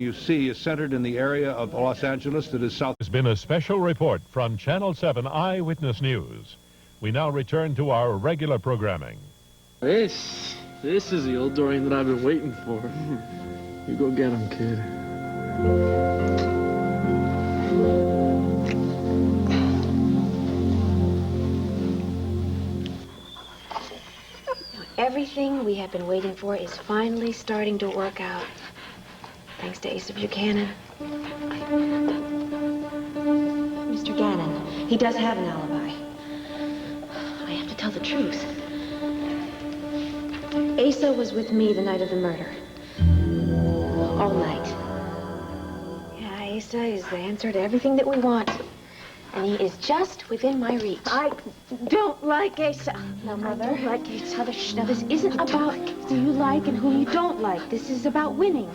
you see is centered in the area of Los Angeles that is south. Has been a special report from Channel 7 Eyewitness News. We now return to our regular programming. This is the old Dorian that I've been waiting for. You go get him, kid. Everything we have been waiting for is finally starting to work out. Thanks to Asa Buchanan. Mr. Gannon, he does have an alibi. I have to tell the truth. Asa was with me the night of the murder. All night. Yeah, Asa is the answer to everything that we want. And he is just within my reach. I don't like Asa. No, Mother. I don't like Asa. Now, this isn't about who you like and who you don't like. This is about winning.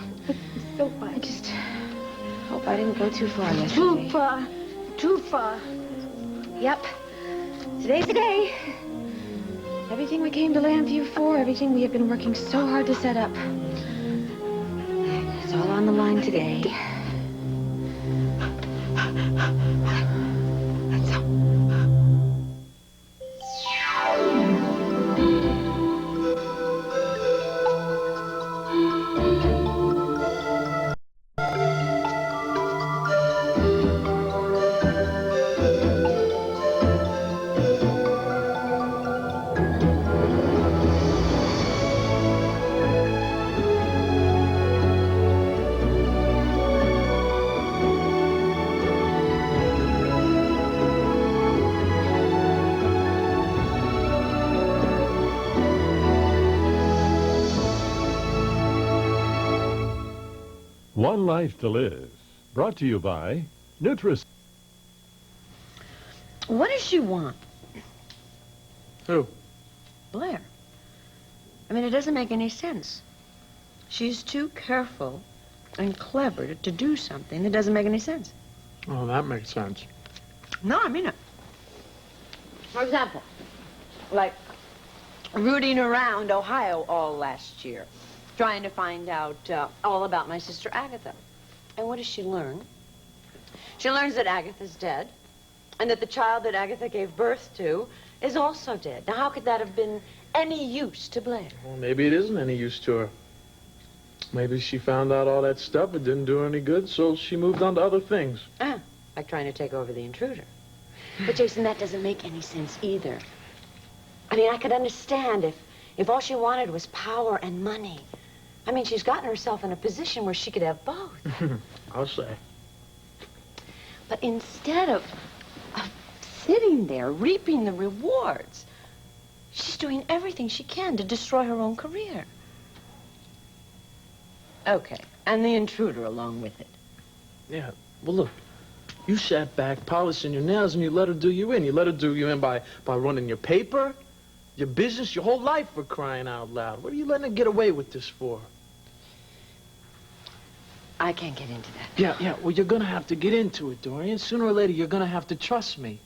So I just hope I didn't go too far yesterday. Too far. Too far. Yep. Today's the day. Everything we came to Lambview for, everything we have been working so hard to set up. It's all on the line today. One Life to Live, brought to you by Nutris. What does she want? Who? Blair. I mean, it doesn't make any sense. She's too careful and clever to do something that doesn't make any sense. Oh, that makes sense. No, I mean it. For example, like rooting around Ohio all last year, trying to find out all about my sister Agatha. And what does she learn? She learns that Agatha's dead, and that the child that Agatha gave birth to is also dead. Now, how could that have been any use to Blair? Well, maybe it isn't any use to her. Maybe she found out all that stuff, it didn't do her any good, so she moved on to other things. Like trying to take over the intruder. But, Jason, that doesn't make any sense either. I mean, I could understand if all she wanted was power and money. I mean, she's gotten herself in a position where she could have both. I'll say. But instead of sitting there reaping the rewards, she's doing everything she can to destroy her own career. Okay, and the intruder along with it. Yeah, well, look, you sat back polishing your nails and you let her do you in. You let her do you in by running your paper, your business, your whole life, for crying out loud. What are you letting her get away with this for? I can't get into that. Yeah, well, you're gonna have to get into it, Dorian. Sooner or later, you're gonna have to trust me.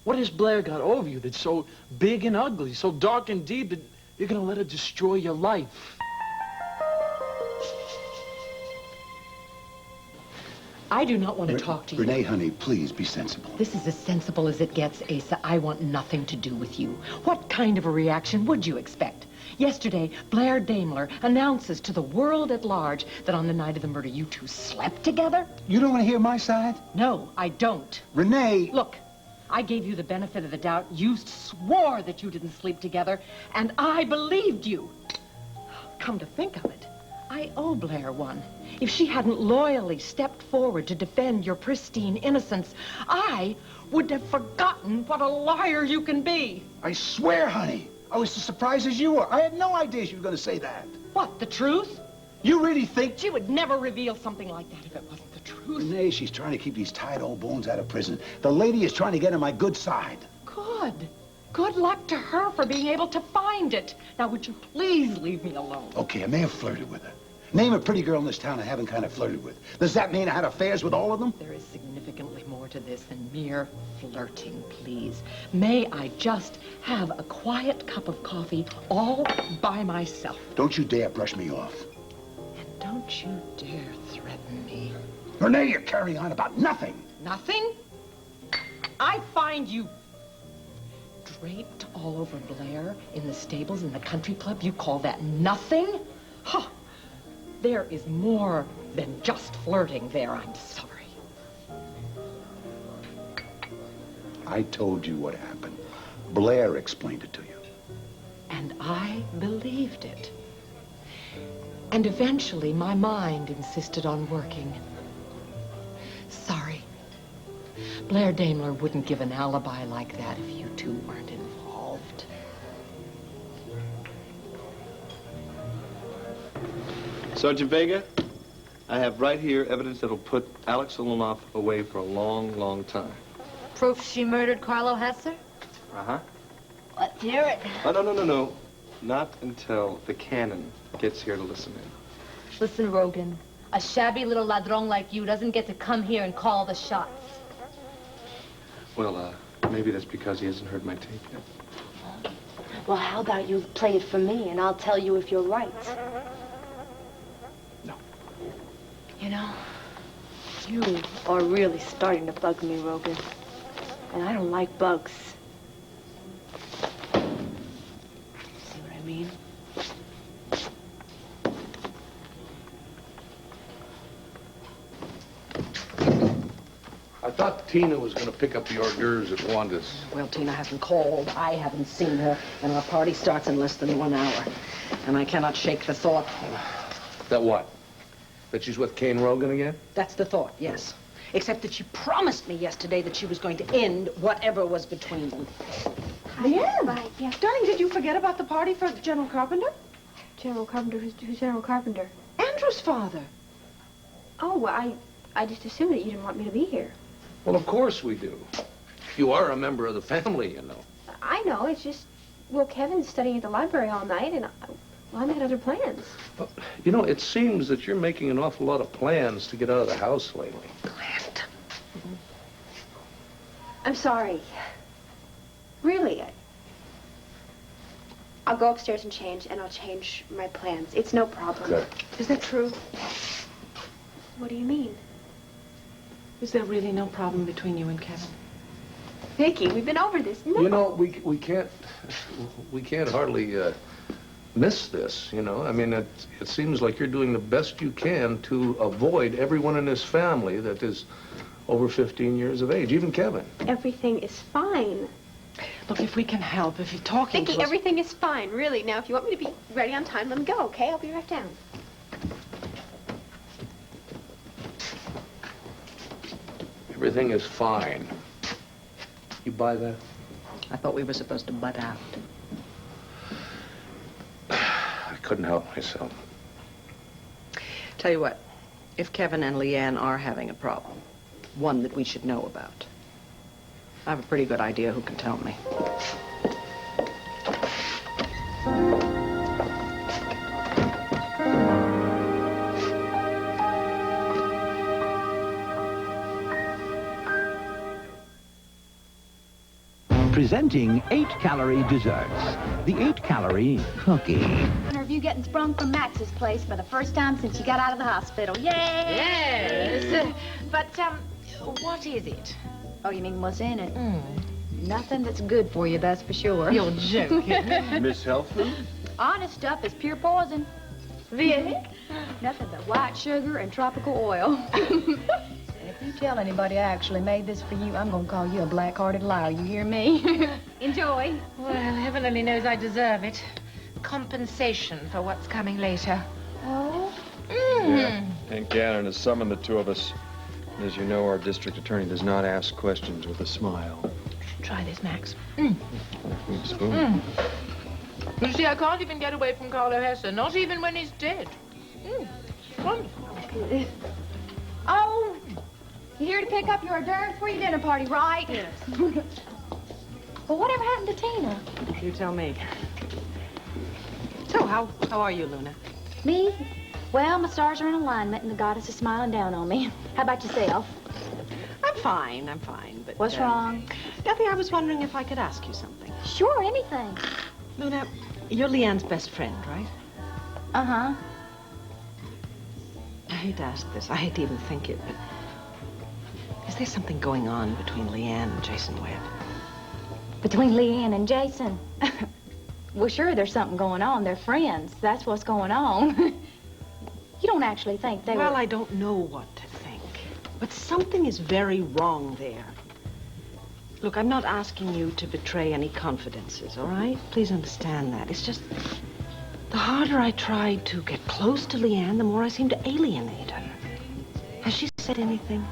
What has Blair got over you that's so big and ugly, so dark and deep that you're gonna let her destroy your life? I do not want to talk to you. Renee, honey, please be sensible. This is as sensible as it gets, Asa. I want nothing to do with you. What kind of a reaction would you expect? Yesterday, Blair Daimler announces to the world at large that on the night of the murder, you two slept together? You don't want to hear my side? No, I don't. Renee! Look, I gave you the benefit of the doubt. You swore that you didn't sleep together, and I believed you. Come to think of it, I owe Blair one. If she hadn't loyally stepped forward to defend your pristine innocence, I would have forgotten what a liar you can be. I swear, honey, I was as surprised as you were. I had no idea she was going to say that. What, the truth? You really think... She would never reveal something like that if it wasn't the truth. Renee, she's trying to keep these tired old bones out of prison. The lady is trying to get on my good side. Good. Good luck to her for being able to find it. Now, would you please leave me alone? Okay, I may have flirted with her. Name a pretty girl in this town I haven't kind of flirted with. Does that mean I had affairs with all of them? There is significantly more to this than mere flirting, please. May I just have a quiet cup of coffee all by myself? Don't you dare brush me off. And Don't you dare threaten me. Renee, you're carrying on about nothing. Nothing? I find you draped all over Blair in the stables in the country club. You call that nothing? Huh. There is more than just flirting there, I'm sorry. I told you what happened. Blair explained it to you. And I believed it. And eventually my mind insisted on working. Sorry. Blair Daimler wouldn't give an alibi like that if you two weren't involved. Sergeant Vega, I have right here evidence that'll put Alex Solonoff away for a long, long time. Proof she murdered Carlo Hesser? Uh-huh. Let's hear it. Oh, no. Not until the cannon gets here to listen in. Listen, Rogan, a shabby little ladrón like you doesn't get to come here and call the shots. Well, maybe that's because he hasn't heard my tape yet. Well, how about you play it for me, and I'll tell you if you're right. No. You know, you are really starting to bug me, Rogan. And I don't like bugs. See what I mean? I thought Tina was going to pick up the hors d'oeuvres at Wanda's. Well, Tina hasn't called. I haven't seen her. And our party starts in less than 1 hour. And I cannot shake the thought. That what? That she's with Kane Rogan again? That's the thought, yes. Except that she promised me yesterday that she was going to end whatever was between them. Leanne! Right, yeah. Darling, did you forget about the party for General Carpenter? General Carpenter? Who's General Carpenter? Andrew's father. Oh, well, I just assumed that you didn't want me to be here. Well, of course we do. You are a member of the family, you know. I know, it's just, well, Kevin's studying at the library all night, and I had other plans. Well, you know, it seems that you're making an awful lot of plans to get out of the house lately. I'm sorry. Really, I'll go upstairs and change, and I'll change my plans. It's no problem. Okay. Is that true? What do you mean? Is there really no problem between you and Kevin? Vicky, we've been over this. No. You know, we can't hardly miss this, you know. I mean, it seems like you're doing the best you can to avoid everyone in this family that is over 15 years of age, even Kevin. Everything is fine. Look, if we can help, if you're talking Vicky, to us... everything is fine, really. Now, if you want me to be ready on time, let me go, okay? I'll be right down. Everything is fine. You buy that? I thought we were supposed to butt out. I couldn't help myself. Tell you what, if Kevin and Leanne are having a problem, one that we should know about, I have a pretty good idea who can tell me. Presenting 8-calorie desserts. The 8-calorie cookie. Review getting sprung from Max's place for the first time since you got out of the hospital. Yay! Yes. But, what is it? Oh, you mean what's in it? Nothing that's good for you, that's for sure. You're joking. Miss Health Food? Honest stuff is pure poison. Really? Nothing but white sugar and tropical oil. If you tell anybody I actually made this for you, I'm going to call you a black-hearted liar. You hear me? Enjoy. Well, heaven only knows I deserve it. Compensation for what's coming later. Oh? Yeah. Aunt Gannon has summoned the two of us. And as you know, our district attorney does not ask questions with a smile. Try this, Max. Spoon. You see, I can't even get away from Carlo Hesser, not even when he's dead. Wonderful. Oh, you here to pick up your hors d'oeuvres for your dinner party, right? Yes. Well, whatever happened to Tina? You tell me. So, how are you, Luna? Me? Well, my stars are in alignment and the goddess is smiling down on me. How about yourself? I'm fine, but... What's wrong? Nothing. I was wondering if I could ask you something. Sure, anything. Luna, you're Leanne's best friend, right? Uh-huh. I hate to ask this. I hate to even think it, but is there something going on between Leanne and Jason Webb? Between Leanne and Jason? Well, sure, there's something going on. They're friends. That's what's going on. You don't actually think they Well, were... I don't know what to think, but something is very wrong there. Look, I'm not asking you to betray any confidences, all right? Please understand that. It's just the harder I try to get close to Leanne, the more I seem to alienate her. Has she said anything?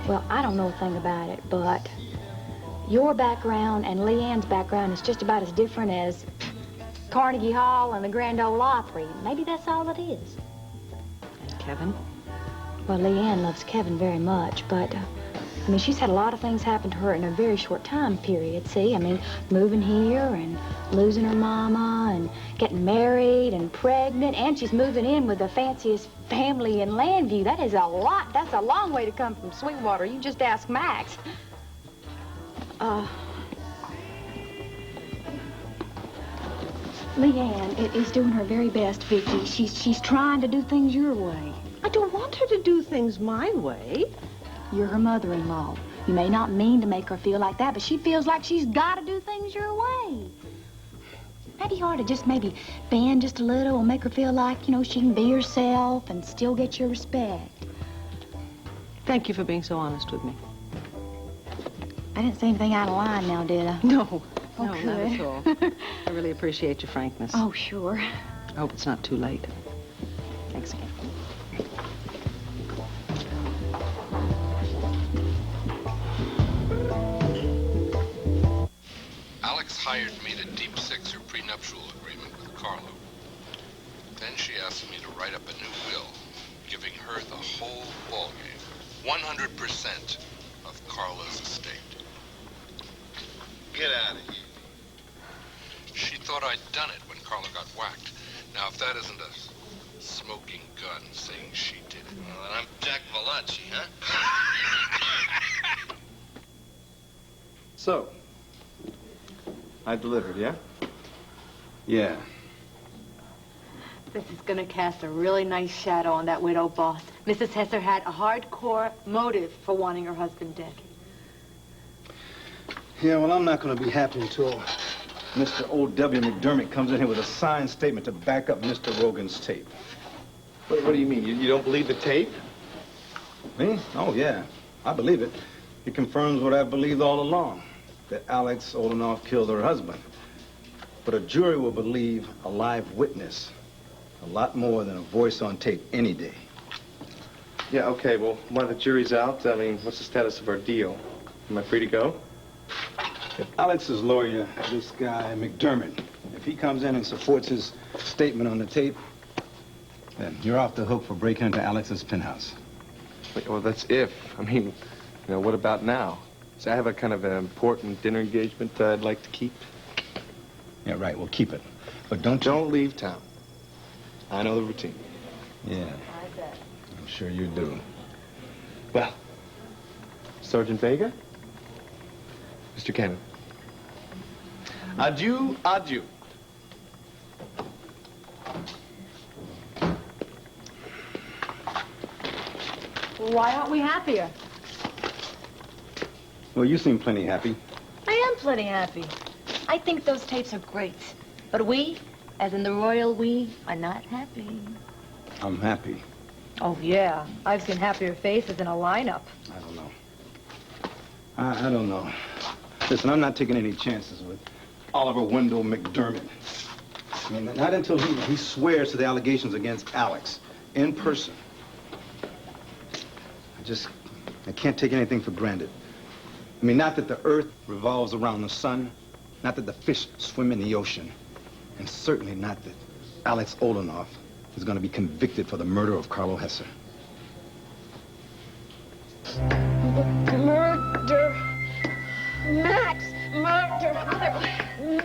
Well, I don't know a thing about it, but your background and Leanne's background is just about as different as Carnegie Hall and the Grand Ole Opry. Maybe that's all it is. And Kevin? Well, Leanne loves Kevin very much, but, I mean, she's had a lot of things happen to her in a very short time period, see? I mean, moving here and losing her mama and getting married and pregnant, and she's moving in with the fanciest family in Landview. That is a lot. That's a long way to come from Sweetwater. You just ask Max. Leanne is doing her very best, Vicky. She's trying to do things your way. I don't want her to do things my way. You're her mother-in-law. You may not mean to make her feel like that, but she feels like she's got to do things your way. Maybe you ought to just maybe bend just a little and make her feel like, you know, she can be herself and still get your respect. Thank you for being so honest with me. I didn't say anything out of line now, did I? No. Oh, No, not at all. I really appreciate your frankness. Oh, sure. I hope it's not too late. Thanks again. Alex hired me to deep six her prenuptial agreement with Carlo. Then she asked me to write up a new will, giving her the whole ballgame, 100% of Carlo's estate. Get out of here. She thought I'd done it when Carlo got whacked. Now, if that isn't a smoking gun saying she did it. Well, then I'm Jack Valachi, huh? So, I delivered, yeah? Yeah. This is going to cast a really nice shadow on that widow boss. Mrs. Hesser had a hardcore motive for wanting her husband dead. Yeah, well, I'm not going to be happy until Mr. O.W. McDermott comes in here with a signed statement to back up Mr. Rogan's tape. What do you mean? You don't believe the tape? Me? Oh, yeah. I believe it. It confirms what I've believed all along, that Alex Olenoff killed her husband. But a jury will believe a live witness a lot more than a voice on tape any day. Yeah, okay, well, while the jury's out, I mean, what's the status of our deal? Am I free to go? If Alex's lawyer, this guy McDermott, if he comes in and supports his statement on the tape, then you're off the hook for breaking into Alex's penthouse. Well, that's if. I mean, you know, what about now? So I have a kind of an important dinner engagement I'd like to keep. Yeah, right, well, keep it. But don't leave town. I know the routine. Yeah. I'm sure you do. Well, Sergeant Vega? Mr. Cannon. Adieu, adieu. Why aren't we happier? Well, you seem plenty happy. I am plenty happy. I think those tapes are great. But we, as in the royal we, are not happy. I'm happy. Oh, yeah. I've seen happier faces in a lineup. I don't know. I don't know. Listen, I'm not taking any chances with Oliver Wendell McDermott. I mean, not until he swears to the allegations against Alex in person. I can't take anything for granted. I mean, not that the earth revolves around the sun, not that the fish swim in the ocean, and certainly not that Alex Olenoff is going to be convicted for the murder of Carlo Hesser. Murder. Max, murder. Mother.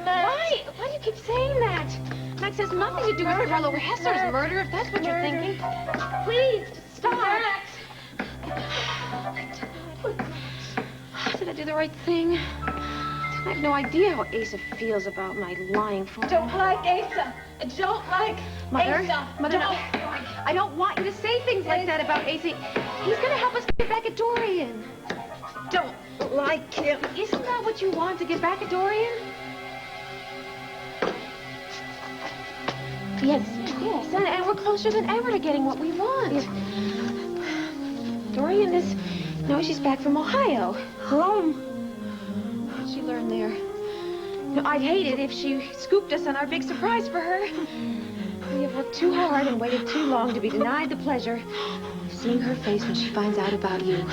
Max. Why do you keep saying that? Max has nothing to do with Carlo Hesser's murder, if that's what you're thinking. Please, stop. Max. Did I do the right thing? I have no idea how Asa feels about my lying for him. Don't like Asa. Don't like Mother? Asa. Mother, Don't. I don't want you to say things like that about AC. He's gonna help us get back at Dorian. Don't like him. Isn't that what you want, to get back at Dorian? Yes, and we're closer than ever to getting what we want. Dorian is... No, she's back from Ohio. Home. She learned there. No, I'd hate it if she scooped us on our big surprise for her. We have worked too hard and waited too long to be denied the pleasure of seeing her face when she finds out about you.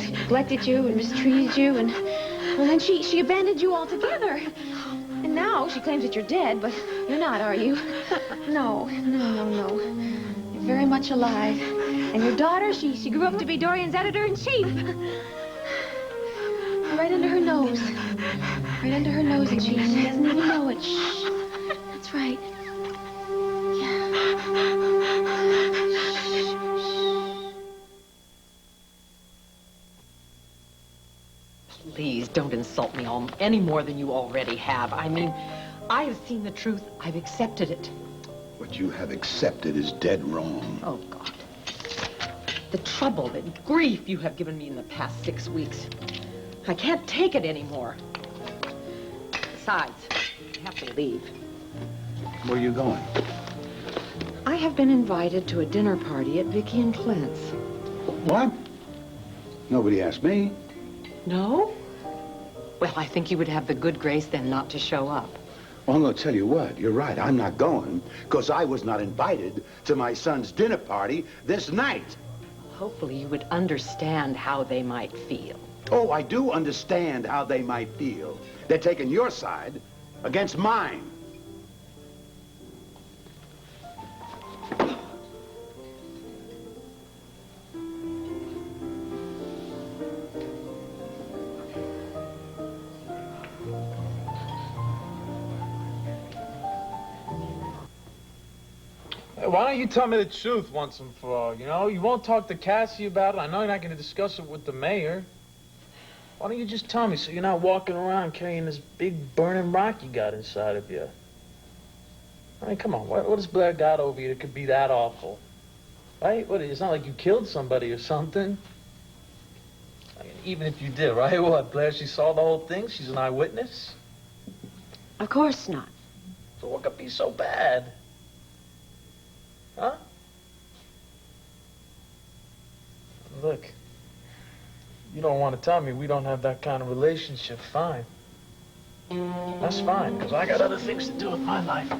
She neglected you and mistreated you, and then she abandoned you altogether. And now she claims that you're dead, but you're not, are you? No. You're very much alive. And your daughter, she grew up to be Dorian's editor-in-chief. Right under her nose. Right under her nose, and she doesn't even know it. Shh. That's right. Please don't insult me any more than you already have. I mean, I have seen the truth. I've accepted it. What you have accepted is dead wrong. Oh, God. The trouble, the grief you have given me in the past 6 weeks. I can't take it anymore. Besides, I have to leave. Where are you going? I have been invited to a dinner party at Vicky and Clint's. What? Nobody asked me. No? Well, I think you would have the good grace then not to show up. Well, I'm going to tell you what. You're right. I'm not going because I was not invited to my son's dinner party this night. Hopefully you would understand how they might feel. Oh, I do understand how they might feel. They're taking your side against mine. Why don't you tell me the truth once and for all, you know? You won't talk to Cassie about it. I know you're not going to discuss it with the mayor. Why don't you just tell me so you're not walking around carrying this big burning rock you got inside of you? I mean, come on. What has Blair got over you that could be that awful? Right? It's not like you killed somebody or something. I mean, even if you did, right? What, Blair, she saw the whole thing? She's an eyewitness? Of course not. So what could be so bad? Huh? Look, you don't want to tell me we don't have that kind of relationship, fine. That's fine, because I got other things to do with my life.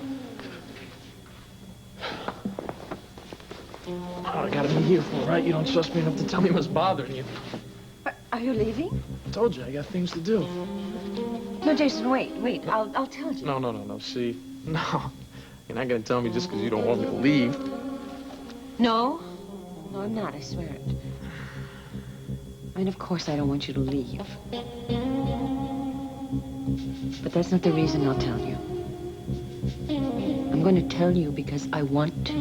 Oh, I gotta be here for, right? You don't trust me enough to tell me what's bothering you. Are you leaving? I told you, I got things to do. No, Jason, wait. I'll tell you. No, see? No. You're not gonna tell me just because you don't want me to leave. No, I'm not, I swear it. I mean, of course I don't want you to leave. But that's not the reason I'll tell you. I'm going to tell you because I want to.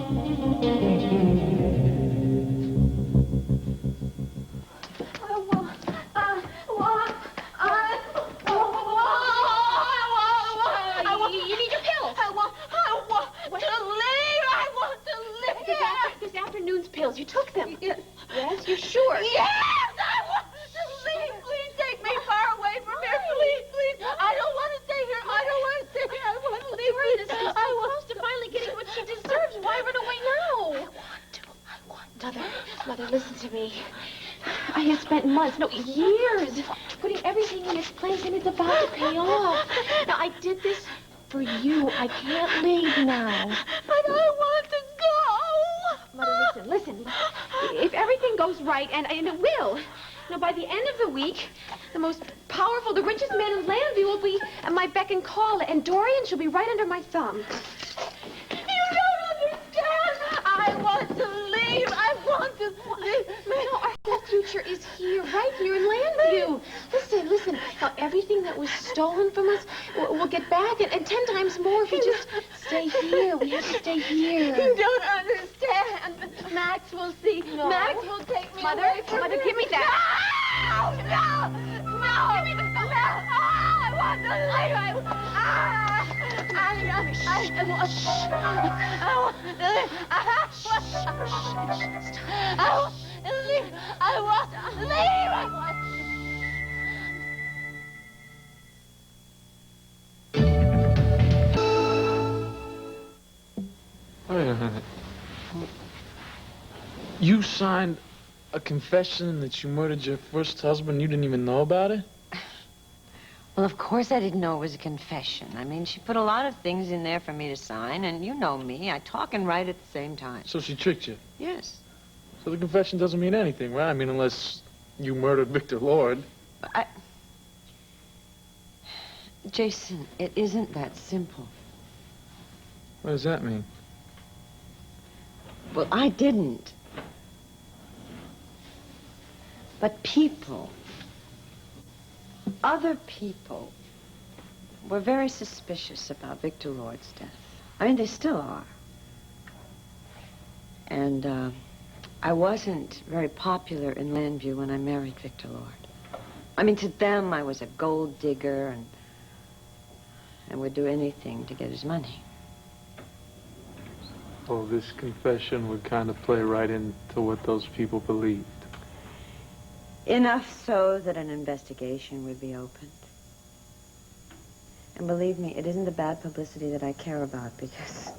You need your pills. I want to leave. I want to leave. This afternoon's pills. You took them. Yes, you're sure? Yes, I want to leave. Please take me far away from here. Please. I don't want to stay here. I don't want to stay here. I want to leave. Doris is so close to finally getting what she deserves. Why run away now? I want to. Mother, listen to me. I have spent months, no, years, putting everything in its place, and it's about to pay off. Now, I did this for you. I can't leave now. But I want to go. Mother, listen. If everything goes right, and it will, now, by the end of the week, the most powerful, the richest man in Landview will be at my beck and call, and Dorian shall be right under my thumb. You don't understand. I want to leave. I want to leave. No, our whole future is here, right here in Landview. Listen. Now, everything that was stolen from us, we'll get back, and 10 times more if we just stay here. We have to stay here. You don't understand. Max will see. No. Max will take me away from Mother, here. give me that. No. Give me the phone. No. I want to leave. Wait a minute. You signed a confession that you murdered your first husband? You didn't even know about it? Well, of course I didn't know it was a confession. I mean, she put a lot of things in there for me to sign, and you know me. I talk and write at the same time. So she tricked you? Yes. So the confession doesn't mean anything, right? I mean, unless you murdered Victor Lord. Jason, it isn't that simple. What does that mean? Well, I didn't. But people, other people, were very suspicious about Victor Lord's death. I mean, they still are. And I wasn't very popular in Landview when I married Victor Lord. I mean, to them, I was a gold digger and would do anything to get his money. Well, this confession would kind of play right into what those people believed. Enough so that an investigation would be opened. And believe me, it isn't the bad publicity that I care about, because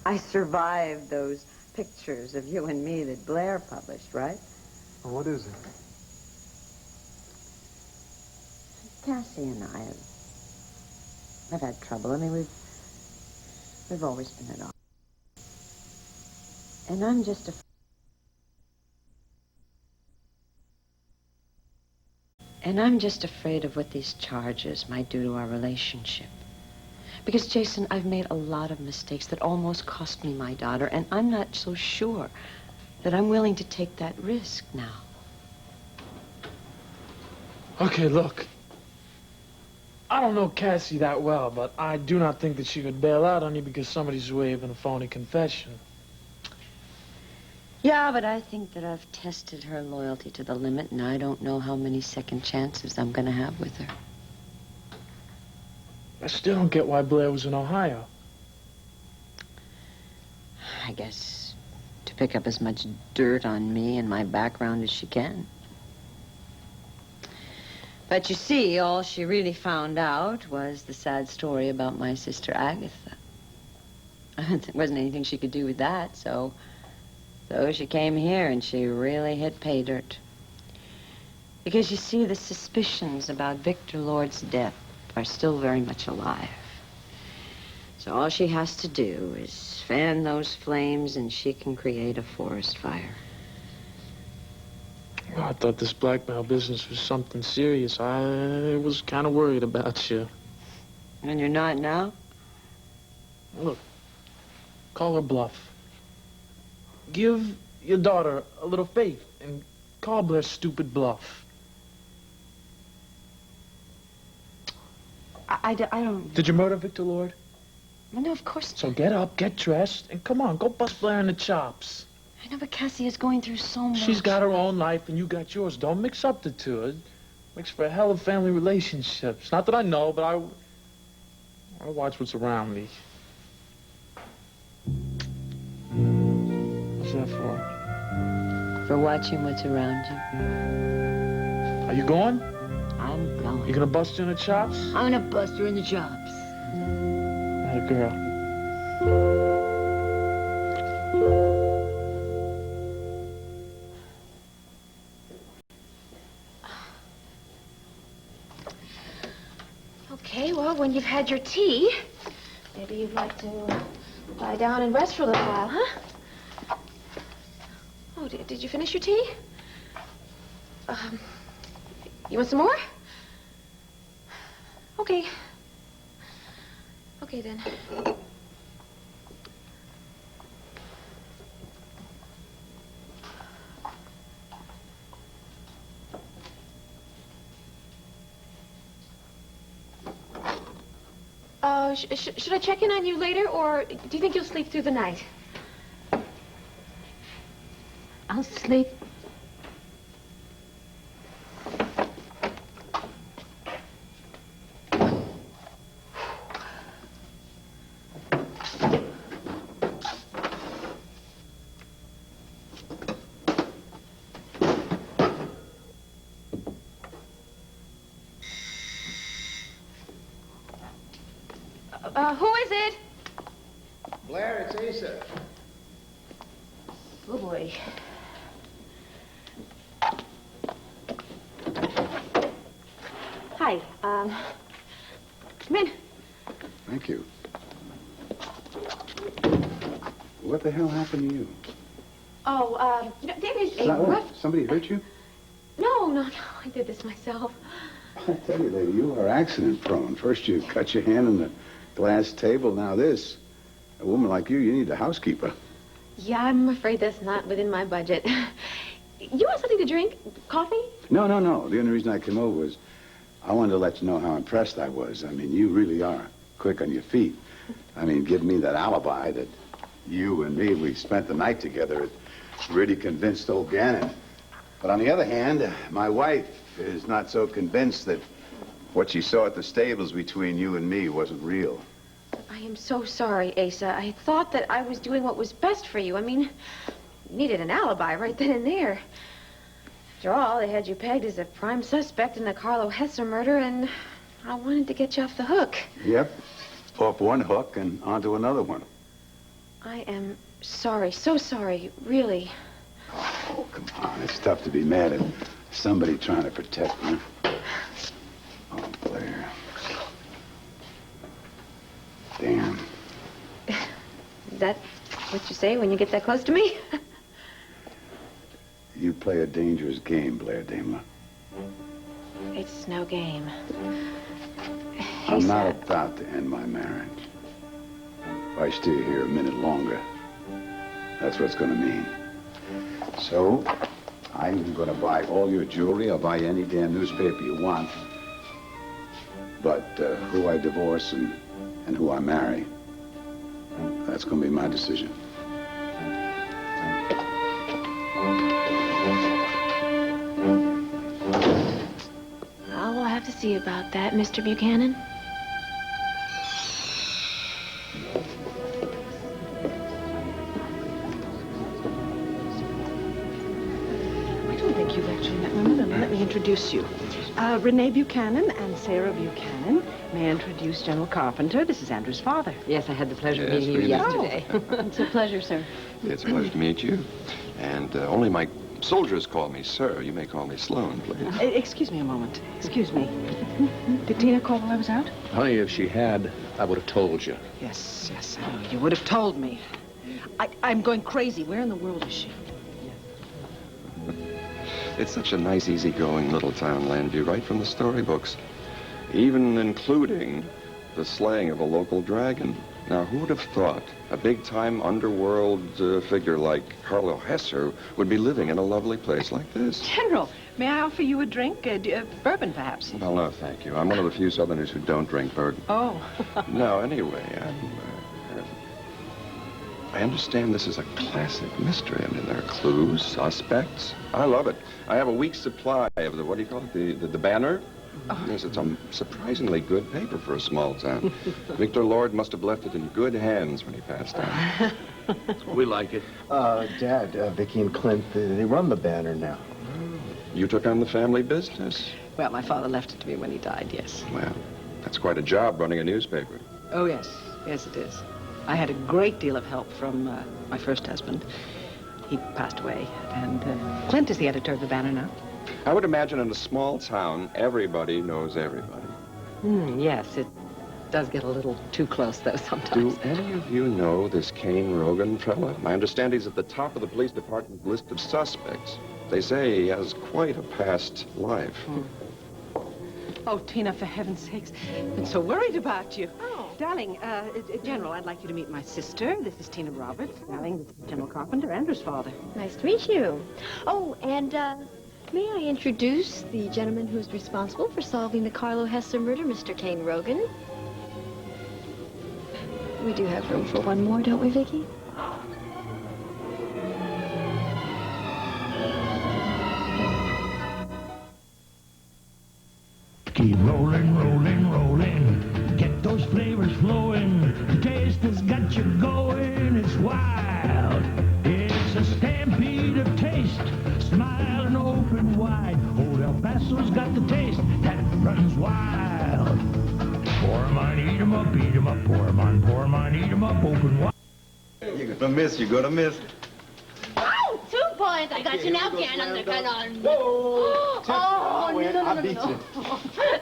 I survived those pictures of you and me that Blair published, right? Well, what is it? Cassie and I have had trouble. I mean, we've always been at odds. And I'm just afraid. And I'm just afraid of what these charges might do to our relationship. Because, Jason, I've made a lot of mistakes that almost cost me my daughter, and I'm not so sure that I'm willing to take that risk now. Okay, look. I don't know Cassie that well, but I do not think that she could bail out on you because somebody's waving a phony confession. Yeah, but I think that I've tested her loyalty to the limit, and I don't know how many second chances I'm going to have with her. I still don't get why Blair was in Ohio. I guess to pick up as much dirt on me and my background as she can. But you see, all she really found out was the sad story about my sister Agatha. There wasn't anything she could do with that, so she came here and she really hit pay dirt. Because you see, the suspicions about Victor Lord's death are still very much alive. So all she has to do is fan those flames and she can create a forest fire. Well, I thought this blackmail business was something serious. I was kind of worried about you. And you're not now? Look, call her bluff. Give your daughter a little faith and call Blair's stupid bluff. I don't... Did you murder Victor Lord? No, of course not. So get up, get dressed, and come on, go bust Blair in the chops. I know, but Cassie is going through so much. She's got her own life and you got yours. Don't mix up the two. It makes for a hell of family relationships. Not that I know, but I watch what's around me. What's that for? For watching what's around you. Are you going? I'm going. You gonna bust her in the chops? I'm gonna bust her in the chops. Not a girl. Okay, well, when you've had your tea, maybe you'd like to lie down and rest for a little while, huh? Oh, did you finish your tea? You want some more? Okay. Okay, then. Should I check in on you later, or do you think you'll sleep through the night? I'll sleep. Who is it? Blair, it's Asa. Oh, boy. Hi, come in. Thank you. What the hell happened to you? Oh, you know, David, a rough... Somebody hurt you? No, I did this myself. I tell you, lady, you are accident prone. First you cut your hand on the glass table, now this. A woman like you need a housekeeper. Yeah, I'm afraid that's not within my budget. You want something to drink? Coffee? No. The only reason I came over was I wanted to let you know how impressed I was. I mean, you really are quick on your feet. I mean, give me that alibi that you and me, we spent the night together. It really convinced old Gannon. But on the other hand, my wife is not so convinced that what she saw at the stables between you and me wasn't real. I am so sorry, Asa. I thought that I was doing what was best for you. I mean, you needed an alibi right then and there. After all, they had you pegged as a prime suspect in the Carlo Hesser murder, and I wanted to get you off the hook. Yep. Off one hook and onto another one. I am sorry, so sorry, really. Oh, come on. It's tough to be mad at somebody trying to protect me. Oh, Blair. Damn. Is that what you say when you get that close to me? You play a dangerous game, Blair Daimler. It's no game. I'm not about to end my marriage. If I stay here a minute longer, that's what it's going to mean. So, I'm going to buy all your jewelry. I'll buy any damn newspaper you want. But who I divorce and who I marry, that's going to be my decision. I'll have to see about that, Mr. Buchanan. I don't think you've actually met my mother. Let me introduce you. Renee Buchanan and Sarah Buchanan. May I introduce General Carpenter? This is Andrew's father. Yes, I had the pleasure of Yes, meeting you we yesterday. It's a pleasure, sir. It's a pleasure to meet you. And only my soldiers call me sir. You may call me Sloan, please. Excuse me a moment. Excuse me. Did Tina call while I was out? Honey, if she had, I would have told you. Yes, I know. You would have told me. I'm going crazy. Where in the world is she? It's such a nice, easygoing little town, Landview, right from the storybooks. Even including the slaying of a local dragon. Now, who would have thought a big-time underworld figure like Carlo Hesser would be living in a lovely place like this? General, may I offer you a drink? Bourbon, perhaps? Well, no, thank you. I'm one of the few Southerners who don't drink bourbon. Oh. No, anyway, I understand this is a classic mystery. I mean, there are clues, suspects. I love it. I have a week's supply of the, what do you call it, the Banner? Oh. Yes, it's a surprisingly good paper for a small town. Victor Lord must have left it in good hands when he passed on. We like it. Dad, Vicki and Clint, they run the Banner now. You took on the family business? Well, my father left it to me when he died, yes. Well, that's quite a job running a newspaper. Oh, yes. Yes, it is. I had a great deal of help from my first husband. He passed away, and Clint is the editor of the Banner now. I would imagine in a small town, everybody knows everybody. Yes, it does get a little too close, though, sometimes. Do any of you know this Kane Rogan fella? I understand he's at the top of the police department's list of suspects. They say he has quite a past life. Oh, Tina, for heaven's sakes. I've been so worried about you. Oh. Darling, General, I'd like you to meet my sister. This is Tina Roberts. Darling, this is General Carpenter, Andrew's father. Nice to meet you. Oh, and, may I introduce the gentleman who's responsible for solving the Carlo Hesser murder, Mr. Kane Rogan? We do have room for one more, don't we, Vicki? Keep rolling, rolling, rolling. Get those flavors flowing. The taste has got you going. It's wild. It's a stampede of taste. Smile and open wide. Old El Paso's got the taste that runs wild. For a mighty eat 'em up, pour 'em on, eat 'em up, open wide. You're gonna miss, you're gonna miss. Oh, 2 points. I got you now, Cannon. Whoa! Oh, I beat you.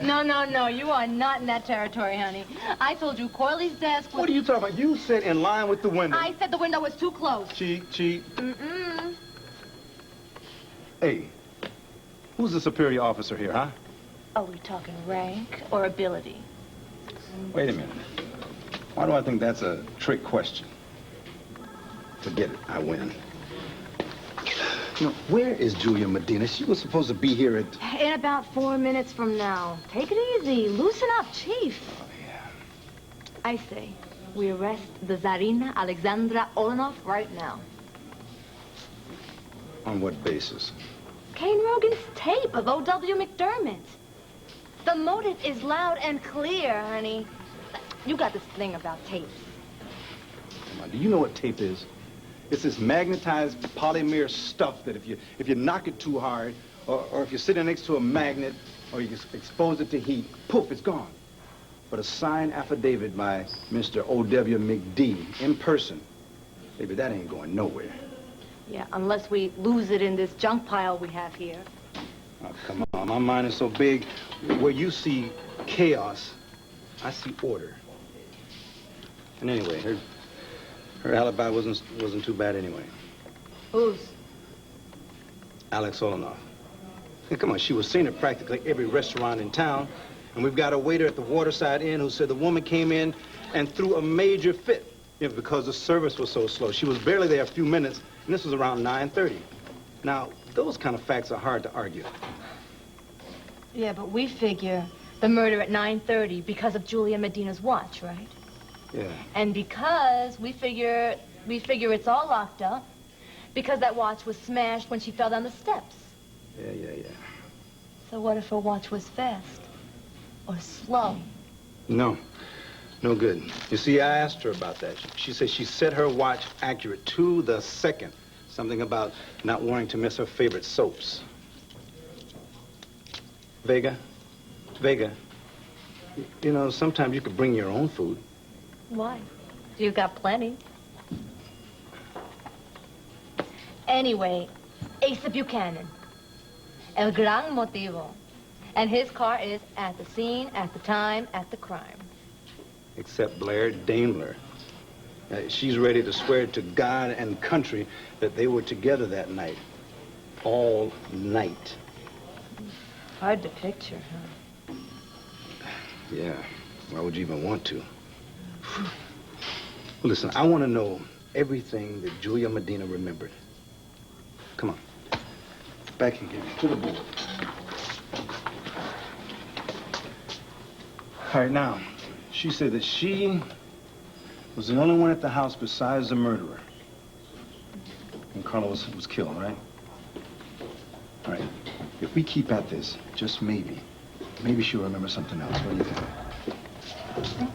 No. You are not in that territory, honey. I told you Corley's desk was... What are you talking about? You sit in line with the window. I said the window was too close. Cheat. Mm-mm. Hey, who's the superior officer here, huh? Are we talking rank or ability? Wait a minute. Why do I think that's a trick question? Forget it. I win. You know, where is Julia Medina? She was supposed to be here at... In about 4 minutes from now. Take it easy. Loosen up, Chief. Oh, yeah. I say, we arrest the Tsarina Alexandra Olenov right now. On what basis? Kane Rogan's tape of O.W. McDermott. The motive is loud and clear, honey. You got this thing about tapes. Come on, do you know what tape is? It's this magnetized polymer stuff that if you knock it too hard, or if you're sitting next to a magnet, or you expose it to heat, poof, it's gone. But a signed affidavit by Mr. O.W. McD in person, baby, that ain't going nowhere. Yeah, unless we lose it in this junk pile we have here. Oh, come on, my mind is so big. Where you see chaos, I see order. And anyway, her alibi wasn't too bad anyway. Whose? Alex Olenov. Hey, come on, she was seen at practically every restaurant in town, and we've got a waiter at the Waterside Inn who said the woman came in and threw a major fit, you know, because the service was so slow. She was barely there a few minutes, and this was around 9:30. Now, those kind of facts are hard to argue. Yeah, but we figure the murder at 9:30 because of Julia Medina's watch, right? Yeah. And because we figure it's all locked up because that watch was smashed when she fell down the steps. Yeah. So what if her watch was fast or slow? No good. You see, I asked her about that. She said she set her watch accurate to the second. Something about not wanting to miss her favorite soaps. Vega, you know, sometimes you could bring your own food. Why? You got plenty. Anyway, Asa Buchanan, El Gran Motivo. And his car is at the scene, at the time, at the crime. Except Blair Daimler. She's ready to swear to God and country that they were together that night. All night. Hard to picture, huh? Yeah. Why would you even want to? Well, listen, I want to know everything that Julia Medina remembered. Come on. Back here, to the board. All right, now, she said that she was the only one at the house besides the murderer. And Carla was killed, right? All right. If we keep at this, just maybe she'll remember something else. What do you think?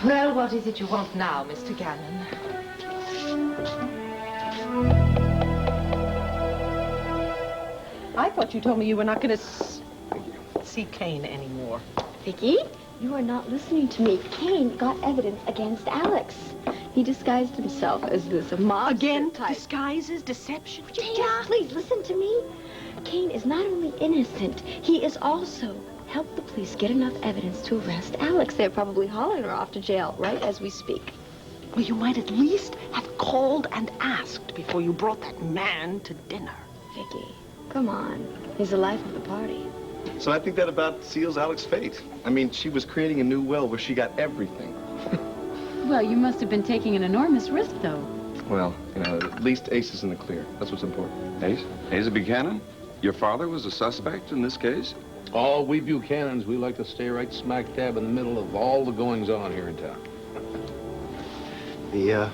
Well, what is it you want now, Mr. Gannon? I thought you told me you were not going to see Kane anymore. Vicky, you are not listening to me. Kane got evidence against Alex. He disguised himself as this mobster Again, type. disguises, deception. Dana, please listen to me. Kane is not only innocent, he is also helped the police get enough evidence to arrest Alex. They're probably hauling her off to jail right as we speak. Well, you might at least have called and asked before you brought that man to dinner. Vicky, come on. He's the life of the party. So I think that about seals Alex's fate. I mean, she was creating a new will where she got everything. Well, you must have been taking an enormous risk, though. Well, you know, at least Ace is in the clear. That's what's important. Ace? Asa Buchanan? Your father was a suspect in this case? All we Buchanans, we like to stay right smack dab in the middle of all the goings-on here in town. The,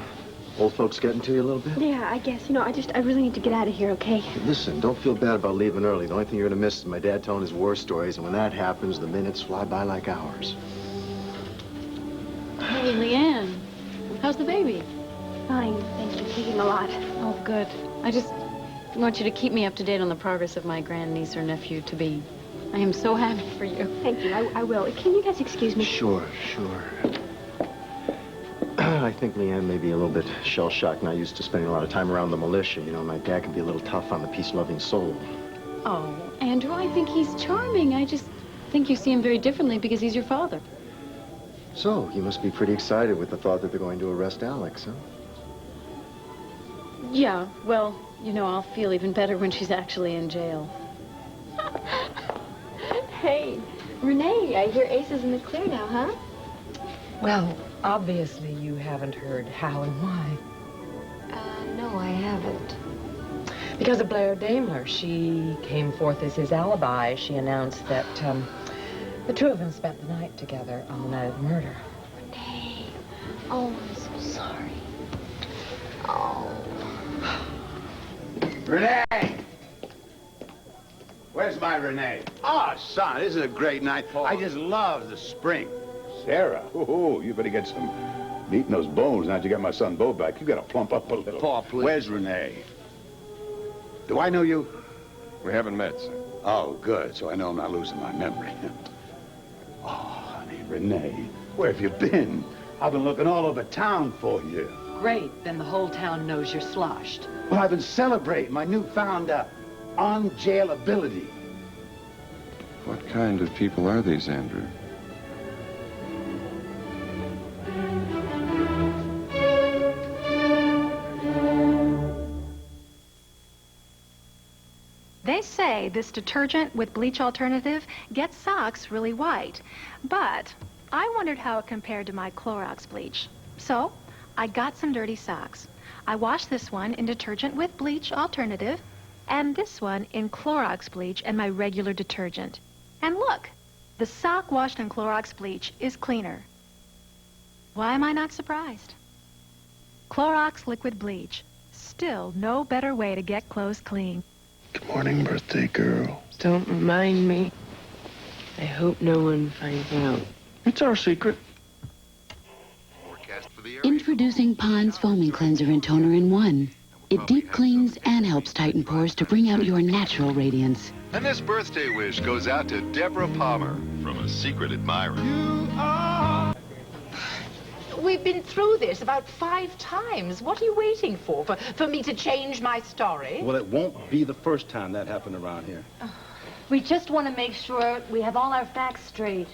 old folks getting to you a little bit? Yeah, I guess. You know, I really need to get out of here, okay? Listen, don't feel bad about leaving early. The only thing you're gonna miss is my dad telling his war stories, and when that happens, the minutes fly by like hours. Hey, Leanne, how's the baby? Fine, thank you. Taking a lot. Oh, good. I just want you to keep me up to date on the progress of my grandniece or nephew to be. I am so happy for you. Thank you. I will. Can you guys excuse me? Sure. I think Leanne may be a little bit shell-shocked, not used to spending a lot of time around the militia. You know, my dad can be a little tough on the peace-loving soul. Oh, Andrew, I think he's charming. I just think you see him very differently because he's your father. So, you must be pretty excited with the thought that they're going to arrest Alex, huh? Yeah, well, you know, I'll feel even better when she's actually in jail. Hey, Renee, I hear Ace is in the clear now, huh? Well, obviously you haven't heard how and why. No, I haven't. Because of Blair Daimler. She came forth as his alibi. She announced that the two of them spent the night together on the night of the murder. Renee. Oh, I'm so sorry. Oh. Renee! Where's my Renee? Oh, son, isn't it a great night? I just love the spring. Sarah, you better get some meat in those bones now that you got my son Bo back. You gotta plump up a little. Paul, please. Where's Renee? Do I know you? We haven't met, sir. Oh, good. So I know I'm not losing my memory. Oh, honey, Renee, where have you been? I've been looking all over town for you. Great, then the whole town knows you're sloshed. Well, I've been celebrating my newfound on-jailability. What kind of people are these, Andrew? They say this detergent with bleach alternative gets socks really white, but I wondered how it compared to my Clorox bleach. So I got some dirty socks. I washed this one in detergent with bleach alternative, and this one in Clorox bleach and my regular detergent. And look, the sock washed in Clorox bleach is cleaner. Why am I not surprised? Clorox liquid bleach. Still no better way to get clothes clean. Good morning, birthday girl. Don't remind me. I hope no one finds out. It's our secret. Introducing Pond's Foaming Cleanser and Toner in one. It deep cleans and helps tighten pores to bring out your natural radiance. And this birthday wish goes out to Deborah Palmer from a secret admirer. We've been through this about 5 times. What are you waiting for? For me to change my story? Well, it won't be the first time that happened around here. We just want to make sure we have all our facts straight.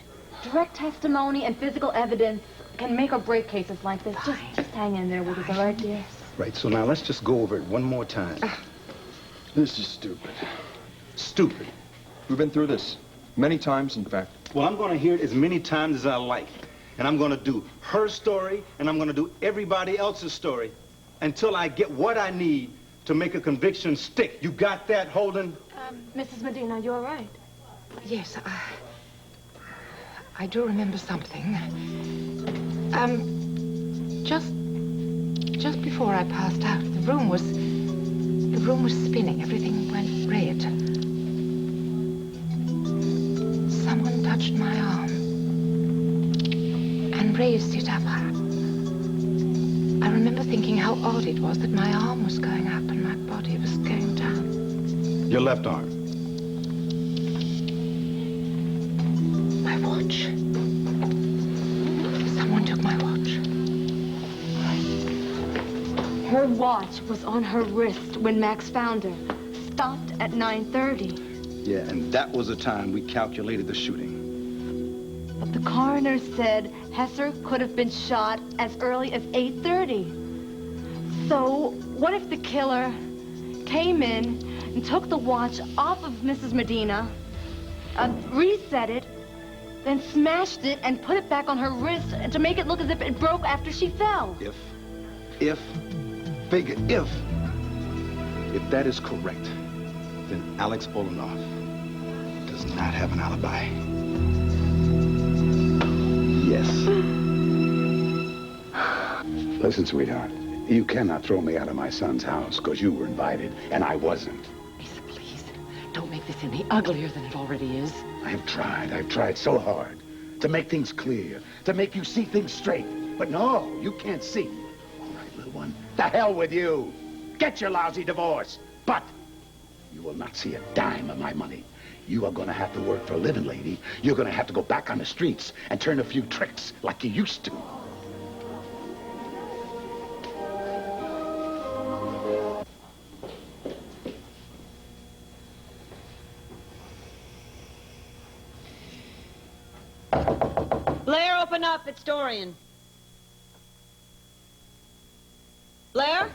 Direct testimony and physical evidence can make or break cases like this. Just hang in there with us, all right, dear? Right, so now let's just go over it one more time. This is stupid. Stupid. We've been through this many times, in fact. Well, I'm going to hear it as many times as I like. And I'm going to do her story, and I'm going to do everybody else's story until I get what I need to make a conviction stick. You got that, Holden? Mrs. Medina, you all right? Yes, I do remember something. Just before I passed out, the room was spinning. Everything went red. Someone touched my arm and raised it up. I remember thinking how odd it was that my arm was going up and my body was going down. Your left arm. My watch. Someone took my watch. Her watch was on her wrist when Max found her. Stopped at 9:30. Yeah, and that was the time we calculated the shooting. But the coroner said Hesser could have been shot as early as 8:30. So, what if the killer came in and took the watch off of Mrs. Medina, reset it, then smashed it and put it back on her wrist to make it look as if it broke after she fell? If that is correct, then Alex Olenoff does not have an alibi. Yes. Listen, sweetheart, you cannot throw me out of my son's house because you were invited and I wasn't. Lisa, please, don't make this any uglier than it already is. I've tried so hard to make things clear, to make you see things straight. But no, you can't see. All right, little one, the hell with you. Get your lousy divorce. But you will not see a dime of my money. You are going to have to work for a living, lady. You're going to have to go back on the streets and turn a few tricks like you used to. Blair, open up. It's Dorian. Blair?